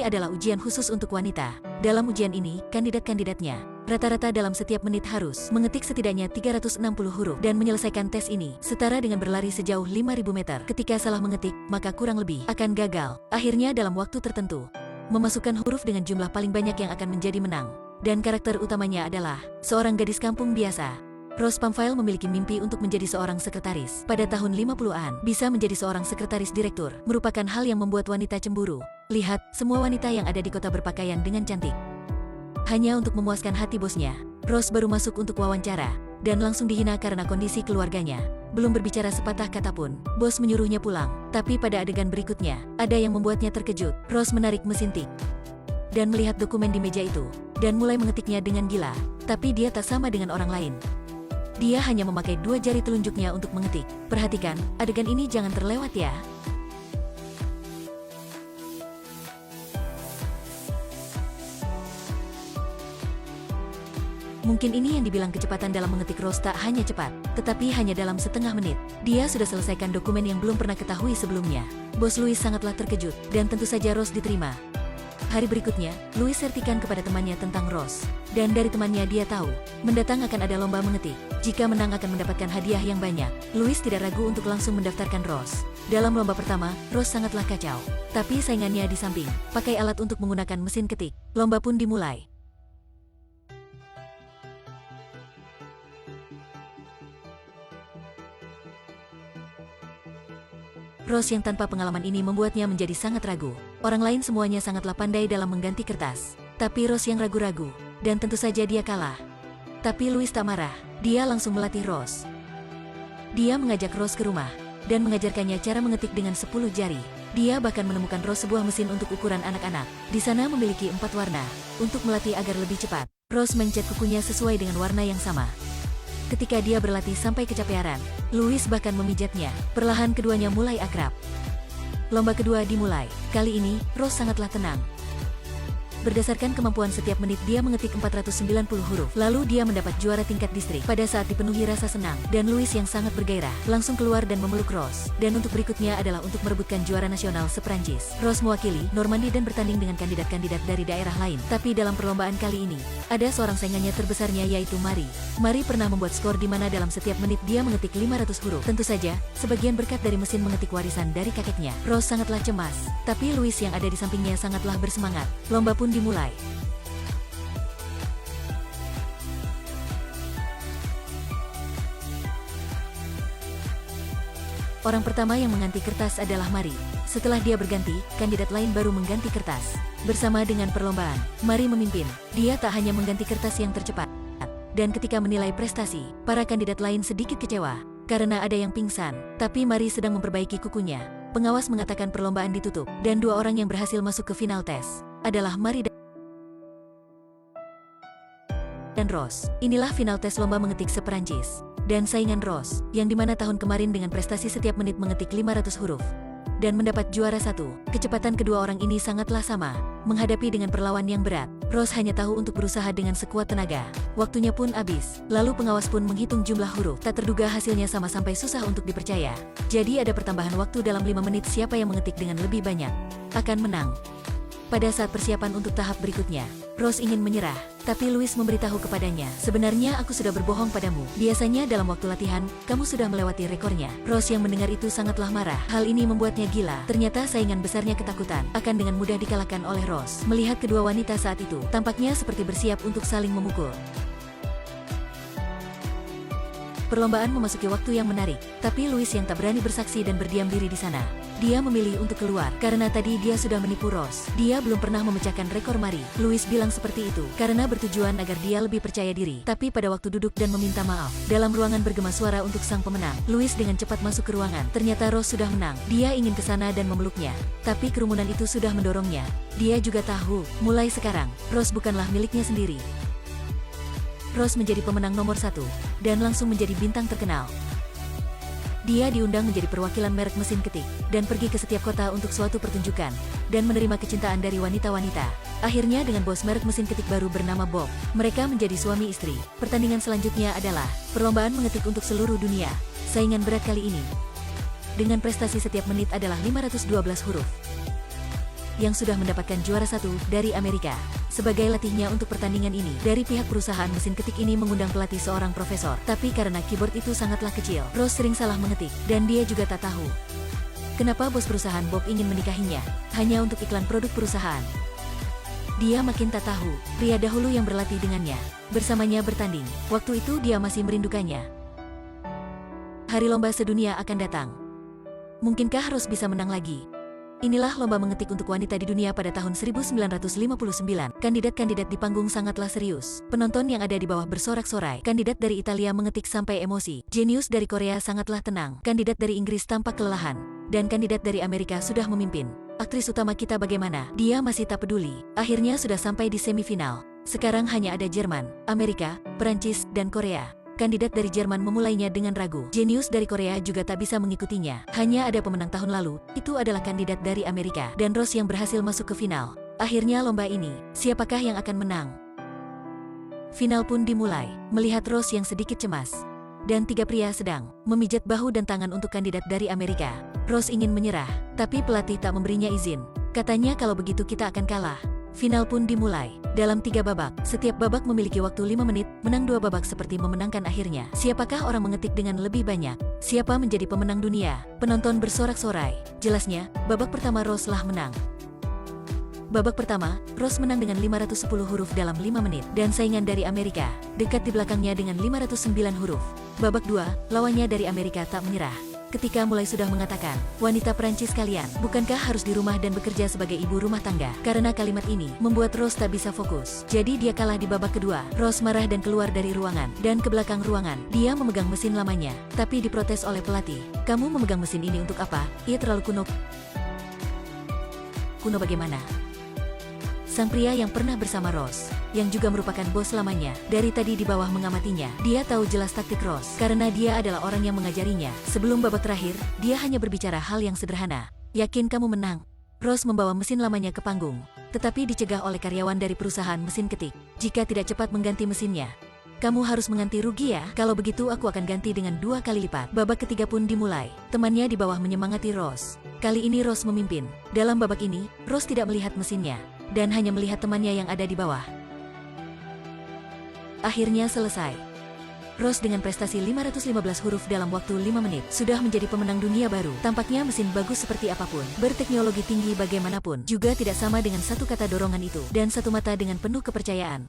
Ini adalah ujian khusus untuk wanita. Dalam ujian ini, kandidat-kandidatnya rata-rata dalam setiap menit harus mengetik setidaknya 360 huruf dan menyelesaikan tes ini setara dengan berlari sejauh 5.000 meter. Ketika salah mengetik, maka kurang lebih akan gagal. Akhirnya dalam waktu tertentu, memasukkan huruf dengan jumlah paling banyak yang akan menjadi menang. Dan karakter utamanya adalah seorang gadis kampung biasa. Rose Pamphile memiliki mimpi untuk menjadi seorang sekretaris. Pada tahun 50-an, bisa menjadi seorang sekretaris direktur merupakan hal yang membuat wanita cemburu. Lihat, semua wanita yang ada di kota berpakaian dengan cantik. Hanya untuk memuaskan hati bosnya, Rose baru masuk untuk wawancara, dan langsung dihina karena kondisi keluarganya. Belum berbicara sepatah kata pun, bos menyuruhnya pulang. Tapi pada adegan berikutnya, ada yang membuatnya terkejut. Rose menarik mesin tik dan melihat dokumen di meja itu, dan mulai mengetiknya dengan gila. Tapi dia tak sama dengan orang lain. Dia hanya memakai 2 jari telunjuknya untuk mengetik. Perhatikan, adegan ini jangan terlewat ya. Mungkin ini yang dibilang kecepatan dalam mengetik. Rose tak hanya cepat, tetapi hanya dalam setengah menit. Dia sudah selesaikan dokumen yang belum pernah ketahui sebelumnya. Bos Louis sangatlah terkejut, dan tentu saja Rose diterima. Hari berikutnya, Louis sertikan kepada temannya tentang Rose. Dan dari temannya dia tahu, mendatang akan ada lomba mengetik. Jika menang akan mendapatkan hadiah yang banyak. Louis tidak ragu untuk langsung mendaftarkan Rose. Dalam lomba pertama, Rose sangatlah kacau. Tapi saingannya di samping, pakai alat untuk menggunakan mesin ketik. Lomba pun dimulai. Rose yang tanpa pengalaman ini membuatnya menjadi sangat ragu. Orang lain semuanya sangatlah pandai dalam mengganti kertas. Tapi Rose yang ragu-ragu. Dan tentu saja dia kalah. Tapi Louis tak marah. Dia langsung melatih Rose. Dia mengajak Rose ke rumah dan mengajarkannya cara mengetik dengan 10 jari. Dia bahkan menemukan Rose sebuah mesin untuk ukuran anak-anak. Di sana memiliki 4 warna. Untuk melatih agar lebih cepat, Rose mencat kukunya sesuai dengan warna yang sama. Ketika dia berlatih sampai kecapean, Louis bahkan memijatnya. Perlahan keduanya mulai akrab. Lomba kedua dimulai. Kali ini, Rose sangatlah tenang. Berdasarkan kemampuan setiap menit dia mengetik 490 huruf. Lalu dia mendapat juara tingkat distrik. Pada saat dipenuhi rasa senang, dan Louis yang sangat bergairah, langsung keluar dan memeluk Rose. Dan untuk berikutnya adalah untuk merebutkan juara nasional se-Prancis. Rose mewakili Normandy dan bertanding dengan kandidat-kandidat dari daerah lain. Tapi dalam perlombaan kali ini, ada seorang saingannya terbesarnya yaitu Marie. Marie pernah membuat skor di mana dalam setiap menit dia mengetik 500 huruf. Tentu saja, sebagian berkat dari mesin mengetik warisan dari kakeknya. Rose sangatlah cemas, tapi Louis yang ada di sampingnya sangatlah bersemangat. Lomba pun dimulai. Orang pertama yang mengganti kertas adalah Marie. Setelah dia berganti, kandidat lain baru mengganti kertas. Bersama dengan perlombaan, Marie memimpin. Dia tak hanya mengganti kertas yang tercepat. Dan ketika menilai prestasi, para kandidat lain sedikit kecewa karena ada yang pingsan. Tapi Marie sedang memperbaiki kukunya. Pengawas mengatakan perlombaan ditutup, dan 2 orang yang berhasil masuk ke final tes adalah Marie dan Rose. Inilah final tes lomba mengetik se-Prancis. Dan saingan Rose, yang dimana tahun kemarin dengan prestasi setiap menit mengetik 500 huruf dan mendapat juara 1. Kecepatan kedua orang ini sangatlah sama. Menghadapi dengan perlawan yang berat, Rose hanya tahu untuk berusaha dengan sekuat tenaga. Waktunya pun habis. Lalu pengawas pun menghitung jumlah huruf. Tak terduga hasilnya sama sampai susah untuk dipercaya. Jadi ada pertambahan waktu dalam 5 menit. Siapa yang mengetik dengan lebih banyak akan menang. Pada saat persiapan untuk tahap berikutnya, Rose ingin menyerah, tapi Louis memberitahu kepadanya, sebenarnya aku sudah berbohong padamu. Biasanya dalam waktu latihan, kamu sudah melewati rekornya. Rose yang mendengar itu sangatlah marah. Hal ini membuatnya gila. Ternyata saingan besarnya ketakutan akan dengan mudah dikalahkan oleh Rose. Melihat kedua wanita saat itu, tampaknya seperti bersiap untuk saling memukul. Perlombaan memasuki waktu yang menarik, tapi Louis yang tak berani bersaksi dan berdiam diri di sana. Dia memilih untuk keluar, karena tadi dia sudah menipu Rose. Dia belum pernah memecahkan rekor Marie. Louis bilang seperti itu, karena bertujuan agar dia lebih percaya diri. Tapi pada waktu duduk dan meminta maaf, dalam ruangan bergema suara untuk sang pemenang. Louis dengan cepat masuk ke ruangan. Ternyata Rose sudah menang. Dia ingin ke sana dan memeluknya. Tapi kerumunan itu sudah mendorongnya. Dia juga tahu, mulai sekarang, Rose bukanlah miliknya sendiri. Rose menjadi pemenang nomor 1, dan langsung menjadi bintang terkenal. Dia diundang menjadi perwakilan merek mesin ketik, dan pergi ke setiap kota untuk suatu pertunjukan, dan menerima kecintaan dari wanita-wanita. Akhirnya dengan bos merek mesin ketik baru bernama Bob, mereka menjadi suami istri. Pertandingan selanjutnya adalah perlombaan mengetik untuk seluruh dunia. Saingan berat kali ini, dengan prestasi setiap menit adalah 512 huruf. yang sudah mendapatkan juara 1 dari Amerika. Sebagai latihnya untuk pertandingan ini, dari pihak perusahaan mesin ketik ini mengundang pelatih seorang profesor. Tapi karena keyboard itu sangatlah kecil, Rose sering salah mengetik, dan dia juga tak tahu kenapa bos perusahaan Bob ingin menikahinya, hanya untuk iklan produk perusahaan. Dia makin tak tahu, pria dahulu yang berlatih dengannya, bersamanya bertanding. Waktu itu dia masih merindukannya. Hari lomba sedunia akan datang. Mungkinkah Rose bisa menang lagi? Inilah lomba mengetik untuk wanita di dunia pada tahun 1959. Kandidat-kandidat di panggung sangatlah serius. Penonton yang ada di bawah bersorak-sorai. Kandidat dari Italia mengetik sampai emosi. Jenius dari Korea sangatlah tenang. Kandidat dari Inggris tampak kelelahan. Dan kandidat dari Amerika sudah memimpin. Aktris utama kita bagaimana? Dia masih tak peduli. Akhirnya sudah sampai di semifinal. Sekarang hanya ada Jerman, Amerika, Perancis, dan Korea. Kandidat dari Jerman memulainya dengan ragu. Jenius dari Korea juga tak bisa mengikutinya. Hanya ada pemenang tahun lalu, itu adalah kandidat dari Amerika. Dan Rose yang berhasil masuk ke final. Akhirnya lomba ini, siapakah yang akan menang? Final pun dimulai. Melihat Rose yang sedikit cemas. Dan tiga pria sedang memijat bahu dan tangan untuk kandidat dari Amerika. Rose ingin menyerah, tapi pelatih tak memberinya izin. Katanya kalau begitu kita akan kalah. Final pun dimulai. Dalam 3 babak, setiap babak memiliki waktu 5 menit, menang 2 babak seperti memenangkan akhirnya. Siapakah orang mengetik dengan lebih banyak? Siapa menjadi pemenang dunia? Penonton bersorak-sorai. Jelasnya, babak pertama Rose lah menang. Babak pertama, Rose menang dengan 510 huruf dalam 5 menit, dan saingan dari Amerika, dekat di belakangnya dengan 509 huruf. Babak 2, lawannya dari Amerika tak menyerah. Ketika mulai sudah mengatakan, wanita Perancis kalian, bukankah harus di rumah dan bekerja sebagai ibu rumah tangga? Karena kalimat ini membuat Rose tak bisa fokus. Jadi dia kalah di babak kedua. Rose marah dan keluar dari ruangan. Dan ke belakang ruangan, dia memegang mesin lamanya. Tapi diprotes oleh pelatih. Kamu memegang mesin ini untuk apa? Ia terlalu kuno. Kuno bagaimana? Sang pria yang pernah bersama Rose, yang juga merupakan bos lamanya, dari tadi di bawah mengamatinya. Dia tahu jelas taktik Rose, karena dia adalah orang yang mengajarinya. Sebelum babak terakhir, dia hanya berbicara hal yang sederhana. Yakin kamu menang? Rose membawa mesin lamanya ke panggung, tetapi dicegah oleh karyawan dari perusahaan mesin ketik. Jika tidak cepat mengganti mesinnya, kamu harus mengganti rugi ya. Kalau begitu aku akan ganti dengan 2 kali lipat. Babak ketiga pun dimulai. Temannya di bawah menyemangati Rose. Kali ini Rose memimpin. Dalam babak ini, Rose tidak melihat mesinnya, dan hanya melihat temannya yang ada di bawah. Akhirnya selesai. Rose dengan prestasi 515 huruf dalam waktu 5 menit, sudah menjadi pemenang dunia baru. Tampaknya mesin bagus seperti apapun, berteknologi tinggi bagaimanapun, juga tidak sama dengan satu kata dorongan itu, dan satu mata dengan penuh kepercayaan.